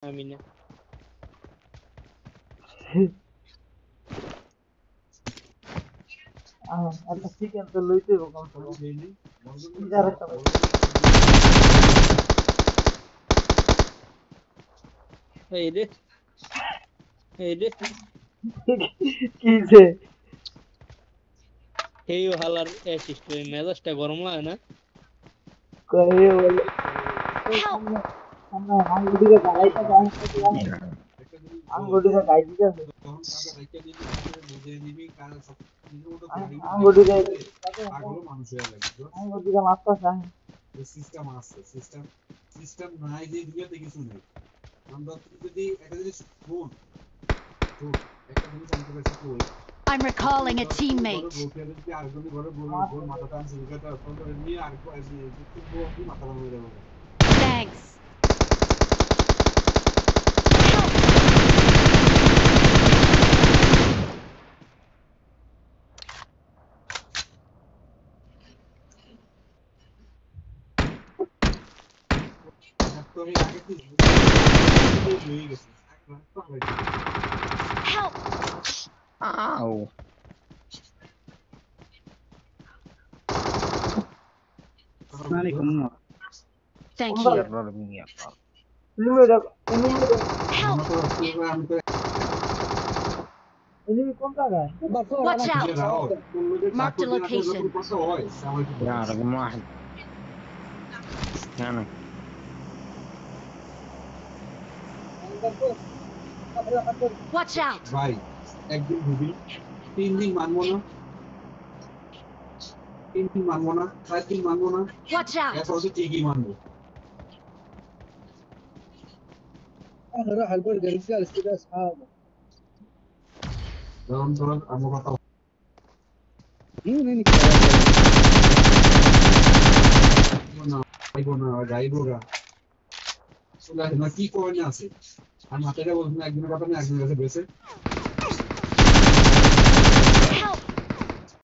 আমি না একটা চিকেন তো লইতে হবে কম সে কম পিজার একটা এই রে কি যে এই হালার অ্যাসিস্ট মেজাজটা গরম লাগে না কয়ে বলে আমরা আঙ্গুটিকে গালাইতে আঙ্গুটিকে গাই দিতে আছে আঙ্গুটিকে আঙ্গুটিকে মারতে চাই সিস্টেম আছে সিস্টেম নাই যে দুনিয়াতে কিছু নেই আমরা যদি একটা জিনিস ফোন তো একটা জিনিস আমাদের কাছে তো I'm recalling a teammate. Thanks. Help! Ow. Thank Help! you. Enemy কোন জায়গায় Watch out! Marked a location. يا رقم واحد هنا Watch out! ভাই একদিন ভুবি 3 দিন মানবো না 3 দিন মানবো না 4 দিন মানবো না Watch out! এরপর হচ্ছে ঠিকই মানবো راح البرجر جالس كذا اصحابه ধরুন আমার কথা যাইবো না যাইবো গা কি করে না আছে আর মাথাটা বলছেন একদিনের কথা না একদিনের কাছে বেছে